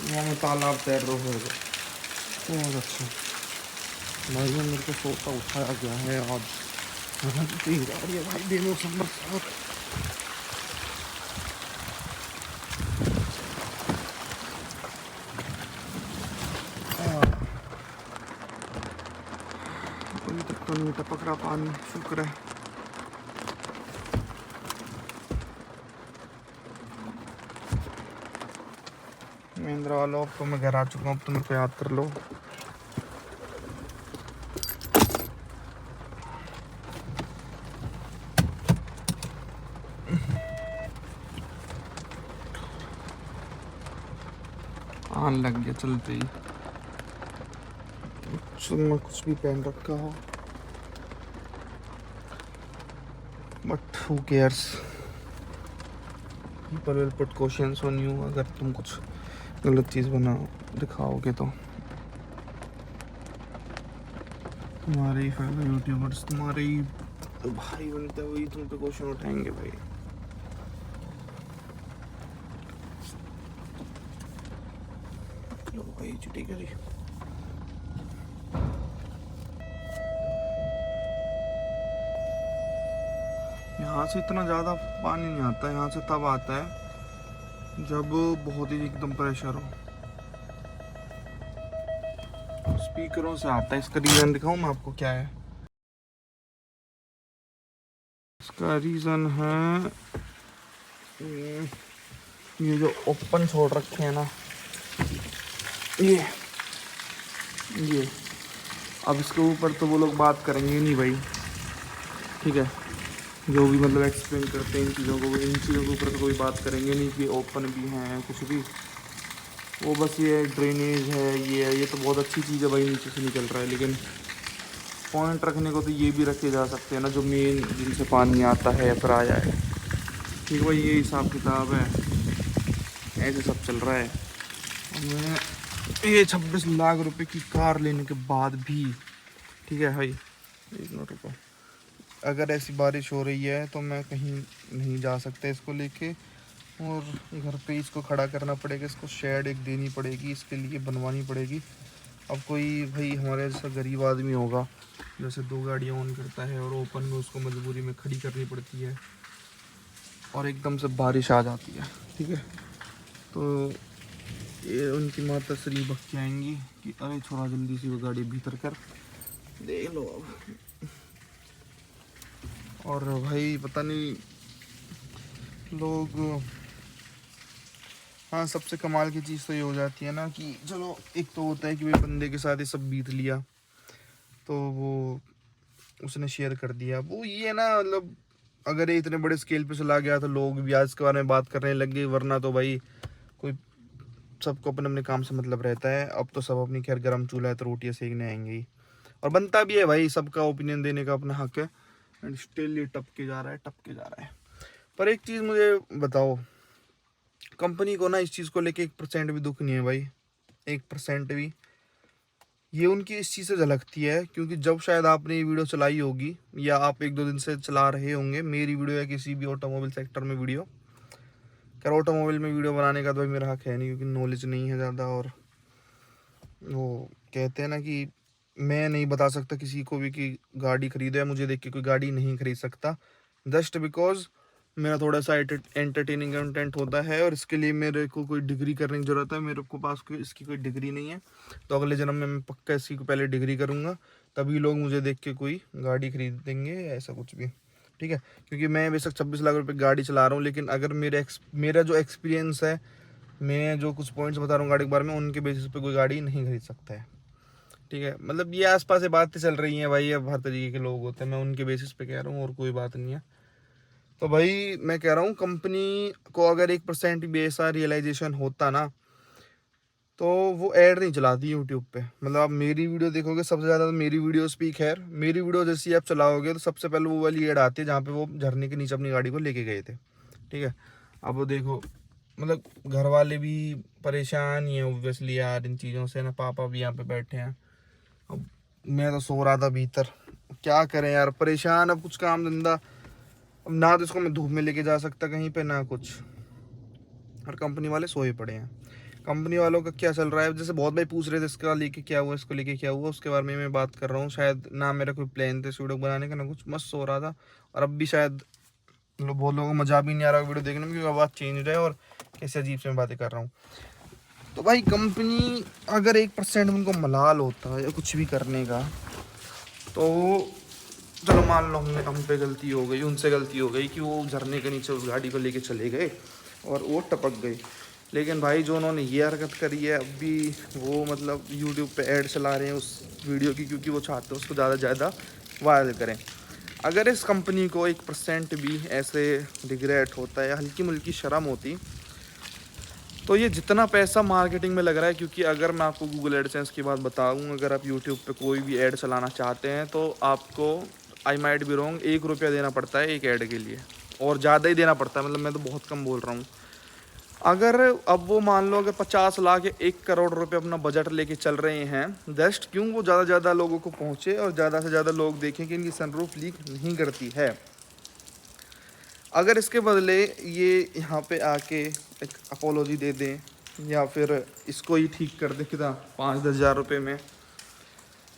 वहाँ में तालाब तैर रहा होगा। बहुत अच्छा भाई, मेरे को सोता उठाया गया है आज। तेज आ रही है भाई बेमौसम बरसात। अभी तक तो नहीं टपक रहा पानी, शुक्र है। महेंद्र वालों, अब तो मैं घर आ चुका हूँ, अब तो मेरे को याद कर लो। आन लग गया चलते ही। मैं कुछ भी पहन रखा हो, but who cares, people will put questions on you अगर तुम कुछ गलत चीज़ बना दिखाओगे तो। तुम्हारे ही फेलो यूट्यूबर्स, तुम्हारे ही तो भाई बनते हैं, वही तुम पे क्वेश्चन उठाएंगे भाई। लो भाई छुट्टी करी। यहाँ से इतना ज़्यादा पानी नहीं आता, यहाँ से तब आता है जब बहुत ही एकदम प्रेशर हो। स्पीकरों से आता है। इसका रीज़न दिखाऊं मैं आपको क्या है। इसका रीज़न है ये जो ओपन छोड़ रखे हैं ना, ये अब इसके ऊपर तो वो लोग बात करेंगे नहीं भाई, ठीक है। जो भी मतलब एक्सप्लेन करते हैं इन चीज़ों को, इन चीज़ों के ऊपर तो कोई बात करेंगे नहीं कि ओपन भी हैं कुछ भी। वो बस ये ड्रेनेज है, ये तो बहुत अच्छी चीज़ है भाई, नीचे से निकल रहा है। लेकिन पॉइंट रखने को तो ये भी रखे जा सकते हैं ना, जो मेन जिनसे पानी आता है या फिर आया है। ठीक भाई, ये हिसाब किताब है, ऐसे सब चल रहा है। मैं ये 26 लाख रुपए की कार लेने के बाद भी, ठीक है भाई, एक मिनट रुको, अगर ऐसी बारिश हो रही है तो मैं कहीं नहीं जा सकता इसको लेके, और घर पे इसको खड़ा करना पड़ेगा। इसको शेड एक देनी पड़ेगी, इसके लिए बनवानी पड़ेगी। अब कोई भाई हमारे जैसा गरीब आदमी होगा, जैसे 2 गाड़ियाँ ऑन करता है और ओपन में उसको मजबूरी में खड़ी करनी पड़ती है, और एकदम से बारिश आ जाती है, ठीक है, तो ये उनकी माता श्री बक के आएंगी कि अरे छोरा जल्दी से वो गाड़ी भीतर कर, देख लो अब। और भाई पता नहीं लोग, हाँ सबसे कमाल की चीज़ तो ये हो जाती है ना कि चलो एक तो होता है कि भाई बंदे के साथ ये सब बीत लिया, तो वो उसने शेयर कर दिया, वो ये ना मतलब अगर ये इतने बड़े स्केल पे चला गया तो लोग भी आज के बारे में बात करने लग गए, वरना तो भाई कोई, सबको अपने अपने काम से मतलब रहता है। अब तो सब अपनी खैर गरम चूल्हा है तो रोटियाँ सेकने आएंगे ही, और बनता भी है भाई, सबका ओपिनियन देने का अपना हक है। एंड स्टिल ये टपके जा रहा है, टपके जा रहा है। पर एक चीज़ मुझे बताओ, कंपनी को ना इस चीज़ को लेके 1% भी दुख नहीं है भाई, 1% भी। ये उनकी इस चीज़ से झलकती है क्योंकि जब शायद आपने ये वीडियो चलाई होगी या आप 1-2 दिन से चला रहे होंगे मेरी वीडियो या किसी भी ऑटोमोबाइल सेक्टर में वीडियो, खैर ऑटोमोबाइल में वीडियो बनाने का तो भाई मेरा हक है नहीं क्योंकि नॉलेज नहीं है ज़्यादा, और वो कहते हैं ना कि मैं नहीं बता सकता किसी को भी कि गाड़ी खरीदो, या मुझे देख के कोई गाड़ी नहीं खरीद सकता, जस्ट बिकॉज मेरा थोड़ा सा एंटरटेनिंग कंटेंट होता है, और इसके लिए मेरे को कोई डिग्री करने की ज़रूरत है। मेरे को पास कोई इसकी कोई डिग्री नहीं है, तो अगले जन्म में मैं पक्का इसकी को पहले डिग्री करूँगा, तभी लोग मुझे देख के कोई गाड़ी खरीदेंगे या ऐसा कुछ भी, ठीक है। क्योंकि मैं बेशक 26 लाख रुपए गाड़ी चला रहा हूँ, लेकिन अगर मेरा जो एक्सपीरियंस है, मैं जो कुछ पॉइंट्स बता रहा हूँ गाड़ी के बारे में, उनके बेसिस पे कोई गाड़ी नहीं खरीद सकता है, ठीक है। मतलब ये आसपास से बातें चल रही हैं भाई, अब हर तरीके के लोग होते हैं, मैं उनके बेसिस पे कह रहा हूँ और कोई बात नहीं है। तो भाई मैं कह रहा हूँ कंपनी को अगर 1% भी ऐसा रियलाइजेशन होता ना, तो वो ऐड नहीं चलाती यूट्यूब पे। मतलब आप मेरी वीडियो देखोगे सबसे ज़्यादा, तो मेरी वीडियोस भी, खैर मेरी वीडियो जैसी आप चलाओगे तो सबसे पहले वो वाली ऐड आती है जहाँ पे वो झरने के नीचे अपनी गाड़ी को लेके गए थे, ठीक है। अब वो देखो, मतलब घर वाले भी परेशान ही हैं ऑब्वियसली यार इन चीज़ों से ना, पापा भी यहाँ पे बैठे हैं। अब मैं तो सो रहा था भीतर, क्या करें यार, परेशान, अब कुछ काम धंधा, अब ना तो इसको मैं धूप में लेके जा सकता कहीं पे ना कुछ, और कंपनी वाले सोए पड़े हैं। कंपनी वालों का क्या चल रहा है, जैसे बहुत भाई पूछ रहे थे इसका लेके क्या हुआ, इसको लेके क्या हुआ, उसके बारे में मैं बात कर रहा हूँ। शायद ना मेरा कोई प्लान था इस वीडियो बनाने का, ना कुछ, मस्त हो रहा था। और अब भी शायद बहुत लोगों को मजा भी नहीं आ रहा वीडियो देखने में, क्योंकि आवाज़ चेंज है और कैसे अजीब से मैं बातें कर रहा हूँ। तो भाई कंपनी अगर 1% उनको मलाल होता है या कुछ भी करने का, तो चलो मान लो हम पे गलती हो गई, उनसे गलती हो गई कि वो झरने के नीचे उस गाड़ी को लेके चले गए और वो टपक गई। लेकिन भाई जो उन्होंने ये हरकत करी है, अब भी वो मतलब यूट्यूब पे ऐड चला रहे हैं उस वीडियो की, क्योंकि वो चाहते हैं उसको ज़्यादा से ज़्यादा वायरल करें। अगर इस कंपनी को 1% भी ऐसे रिग्रेट होता है या हल्की मुल्की शर्म होती, तो ये जितना पैसा मार्केटिंग में लग रहा है, क्योंकि अगर मैं आपको गूगल एडसेंस की बात बताऊं, अगर आप यूट्यूब पे कोई भी ऐड चलाना चाहते हैं तो आपको, आई माइट बी रॉन्ग, 1 रुपया देना पड़ता है एक ऐड के लिए, और ज़्यादा ही देना पड़ता है, मतलब मैं तो बहुत कम बोल रहा हूँ। अगर अब वो मान लो अगर 50 लाख या 1 करोड़ रुपए अपना बजट लेके चल रहे हैं, जस्ट क्यों वो ज़्यादा से ज़्यादा लोगों को पहुँचे और ज़्यादा से ज़्यादा लोग देखें कि इनकी सनरूफ लीक नहीं करती है। अगर इसके बदले ये यहाँ पे आके एक अपोलॉजी दे दें या फिर इसको ही ठीक कर दे कितना 5-10 हज़ार रुपये में,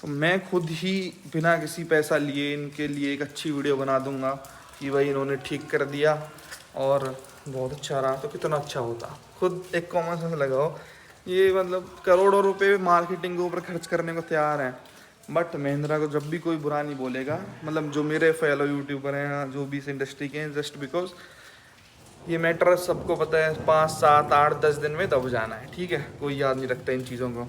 तो मैं खुद ही बिना किसी पैसा लिए इनके लिए एक अच्छी वीडियो बना दूंगा कि भाई इन्होंने ठीक कर दिया और बहुत अच्छा रहा। तो कितना अच्छा होता, खुद एक कॉमन सेंस लगाओ। ये मतलब करोड़ों रुपए मार्केटिंग के ऊपर खर्च करने को तैयार हैं, बट महिंद्रा को जब भी कोई बुरा नहीं बोलेगा, मतलब जो मेरे फेलो यूट्यूबर हैं, जो भी इस इंडस्ट्री के हैं, जस्ट बिकॉज ये मैटर सबको पता है 5, 7, 8, 10 दिन में दब जाना है, ठीक है, कोई याद नहीं रखता इन चीज़ों को।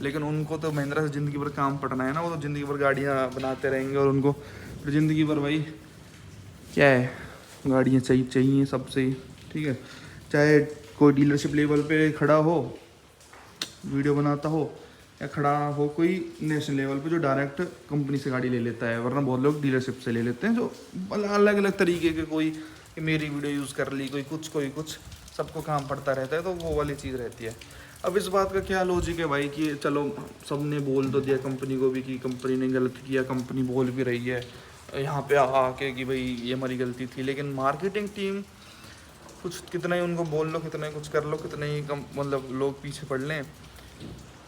लेकिन उनको तो महिंद्रा से ज़िंदगी भर काम पड़ना है ना, वो तो ज़िंदगी भर गाड़ियाँ बनाते रहेंगे और उनको फिर ज़िंदगी भर भाई क्या है, गाड़ियाँ चाहिए सबसे, ठीक है। चाहे कोई डीलरशिप लेवल पे खड़ा हो वीडियो बनाता हो, या खड़ा हो कोई नेशनल लेवल पे जो डायरेक्ट कंपनी से गाड़ी ले लेता है, वरना बहुत लोग डीलरशिप से ले लेते हैं, जो अलग अलग तरीके के, कोई मेरी वीडियो यूज़ कर ली, कोई कुछ, सबको काम पड़ता रहता है, तो वो वाली चीज़ रहती है। अब इस बात का क्या लॉजिक है भाई कि चलो सब ने बोल तो दिया कंपनी को भी कि कंपनी ने गलत किया, कंपनी बोल भी रही है यहाँ पे आके कि भाई ये हमारी गलती थी, लेकिन मार्केटिंग टीम कुछ, कितना ही उनको बोल लो, कितना ही कुछ कर लो, कितने ही कम मतलब लोग पीछे पड़ लें,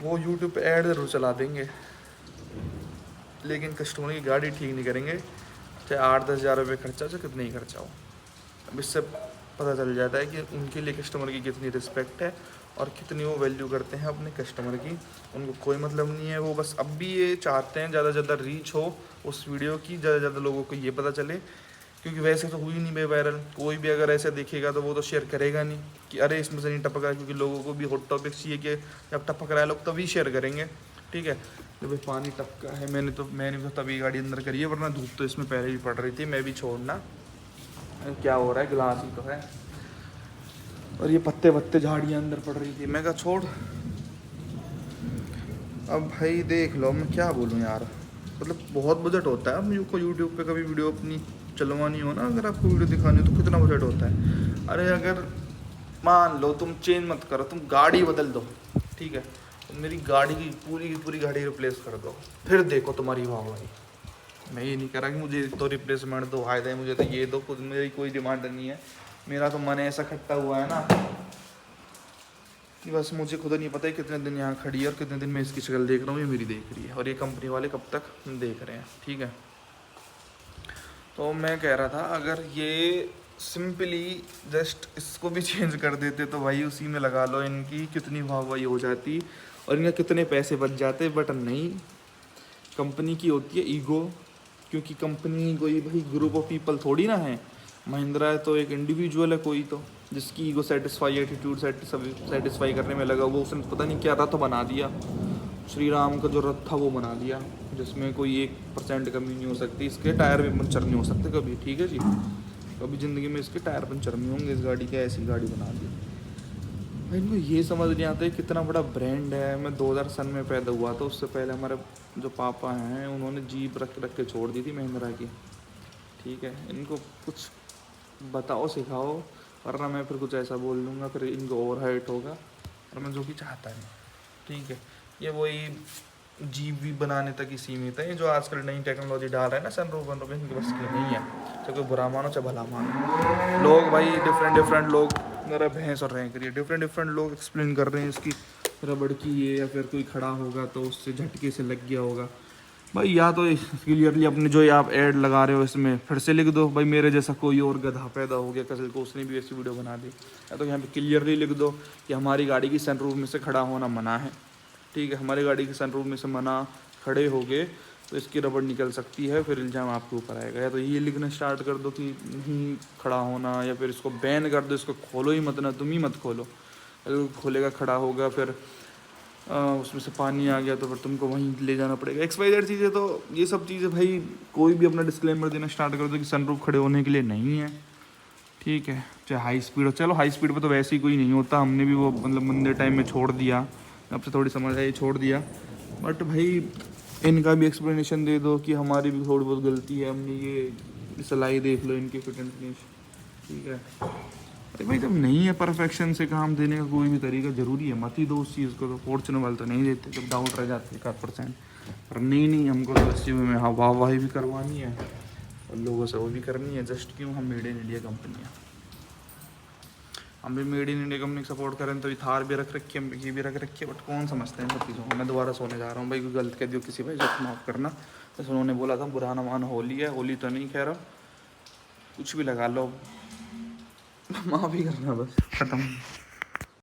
वो यूट्यूब पे ऐड ज़रूर चला देंगे, लेकिन कस्टमर की गाड़ी ठीक नहीं करेंगे, चाहे 8-10 हज़ार रुपये खर्चा, चाहे कितने ही खर्चा हो। अब इससे पता चल जाता है कि उनके लिए कस्टमर की कितनी रिस्पेक्ट है और कितनी वो वैल्यू करते हैं अपने कस्टमर की। उनको कोई मतलब नहीं है, वो बस अब भी ये चाहते हैं ज़्यादा से ज़्यादा रीच हो उस वीडियो की, ज़्यादा से ज़्यादा लोगों को ये पता चले, क्योंकि वैसे तो हुई नहीं वायरल। कोई भी अगर ऐसे देखेगा तो वो तो शेयर करेगा नहीं कि अरे इसमें से नहीं टपक रहा, क्योंकि लोगों को भी हॉट टॉपिक चाहिए कि जब टपक रहा है लोग तभी शेयर करेंगे, ठीक है। जब भाई पानी टपका है, मैंने तो तभी गाड़ी अंदर करी है, वरना धूप तो इसमें पहले ही पड़ रही थी, मैं भी छोड़ना क्या हो रहा है, गिलास ही तो है, और ये पत्ते झाड़ियाँ अंदर पड़ रही थी, मैं कहा छोड़। अब भाई देख लो, मैं क्या बोलूँ यार, मतलब बहुत बजट होता है। अब मुझको यूट्यूब पे कभी वीडियो अपनी चलवानी हो ना, अगर आपको वीडियो दिखानी हो तो कितना बजट होता है। अरे अगर मान लो तुम चेंज मत करो, तुम गाड़ी बदल दो, ठीक है, तुम मेरी गाड़ी की पूरी गाड़ी रिप्लेस कर दो, फिर देखो तुम्हारी वाह भाई। मैं ये नहीं कह रहा कि मुझे तो रिप्लेसमेंट दो, फायदा मुझे तो ये दो, खुद मेरी कोई डिमांड नहीं है। मेरा तो मन ऐसा खट्टा हुआ है ना कि बस मुझे खुद नहीं पता है कितने दिन यहाँ खड़ी है और कितने दिन मैं इसकी शक्ल देख रहा हूँ, ये मेरी देख रही है, और ये कंपनी वाले कब तक देख रहे हैं, ठीक है। तो मैं कह रहा था अगर ये सिंपली जस्ट इसको भी चेंज कर देते तो भाई उसी में लगा लो, इनकी कितनी वाहवाही हो जाती और इनके कितने पैसे बच जाते, बट नहीं, कंपनी की होती है ईगो, क्योंकि कंपनी कोई भाई ग्रुप ऑफ पीपल थोड़ी ना है। महिंद्रा है तो एक इंडिविजुअल है कोई, तो जिसकी ईगो सेटिस्फाई, एटीट्यूड सेटिस्फाई करने में लगा, वो उसने पता नहीं क्या रथ बना दिया, श्री राम का जो रथ था वो बना दिया, जिसमें कोई 1% कमी नहीं हो सकती, इसके टायर भी पंचर नहीं हो सकते कभी, ठीक है जी, कभी ज़िंदगी में इसके टायर पंचर नहीं होंगे, इस गाड़ी की ऐसी गाड़ी बना दी। भाई इनको ये समझ नहीं आता है कितना बड़ा ब्रांड है। मैं 2000 सन में पैदा हुआ था, उससे पहले हमारे जो पापा हैं उन्होंने जीप रख के छोड़ दी थी महिंद्रा की, ठीक है। इनको कुछ बताओ, सिखाओ, वरना मैं फिर कुछ ऐसा बोल लूँगा, फिर इनको ओवर हाइट होगा, और मैं जो कि चाहता नहीं, ठीक है। ये वही जीप भी बनाने तक ही सीमित है, ये जो आजकल नई टेक्नोलॉजी डाल रहा है ना, सनरूफ वनरूफ, इनकी बस की नहीं है, चाहे कोई बुरा मानो चाहे भला मानो। लोग भाई डिफरेंट लोग मेरा भैंस और रैंक रही है। डिफरेंट लोग एक्सप्लेन कर रहे हैं इसकी रबड़ की ये, या फिर कोई खड़ा होगा तो उससे झटके से लग गया होगा। भाई या तो क्लियरली अपने जो ये आप ऐड लगा रहे हो इसमें फिर से लिख दो, भाई मेरे जैसा कोई और गधा पैदा हो गया कल को उसने भी ऐसी वीडियो बना दी। या तो यहाँ पे क्लियरली लिख दो कि हमारी गाड़ी की सनरूफ में से खड़ा होना मना है, ठीक है, हमारी गाड़ी की सनरूफ में से मना, खड़े हो गए तो इसकी रबड़ निकल सकती है, फिर इल्ज़ाम आपके ऊपर आएगा। या तो ये लिखना स्टार्ट कर दो कि नहीं खड़ा होना, या फिर इसको बैन कर दो, इसको खोलो ही मत ना, तुम ही मत खोलो। अगर खोलेगा खड़ा होगा फिर उसमें से पानी आ गया तो फिर तुमको वहीं ले जाना पड़ेगा। XYZ चीज़ें, तो ये सब चीज़ें भाई कोई भी अपना डिस्क्लेमर देना स्टार्ट कर दो कि सनरूफ खड़े होने के लिए नहीं है, ठीक है, चाहे हाई स्पीड हो। चलो हाई स्पीड पे तो वैसे ही कोई नहीं होता, हमने भी वो मतलब मंदे टाइम में छोड़ दिया, अब से थोड़ी समझ आई छोड़ दिया। बट भाई इनका भी एक्सप्लेनेशन दे दो कि हमारी भी थोड़ी बहुत गलती है, हमने ये सिलाई देख लो इनकी फिट एंड फिनिश, ठीक है। अरे भाई जब नहीं है परफेक्शन से काम देने का कोई भी तरीका, ज़रूरी है मत ही दो उस चीज़ को। तो फॉर्चुनर वाले तो नहीं देते, जब डाउट रह जाते एक आध %। पर नहीं हमको तो इस चीज़ में वाहवाही भी करवानी है और लोगों से वो भी करनी है। जस्ट क्यों, हम मेड इन इंडिया कंपनी है, हम भी made in India company support करें तो थार भी रख रखी है, ये भी रख रखी है, बट कौन समझते हैं सब चीज़ों को। मैं दोबारा सोने जा रहा हूँ भाई, कोई गलत कह दियो किसी भाई जो माफ़ करना। बस उन्होंने बोला था बुरा ना मान, होली है, होली तो नहीं कह रहा, कुछ भी लगा लो, माफ़ी करना बस, ख़त्म।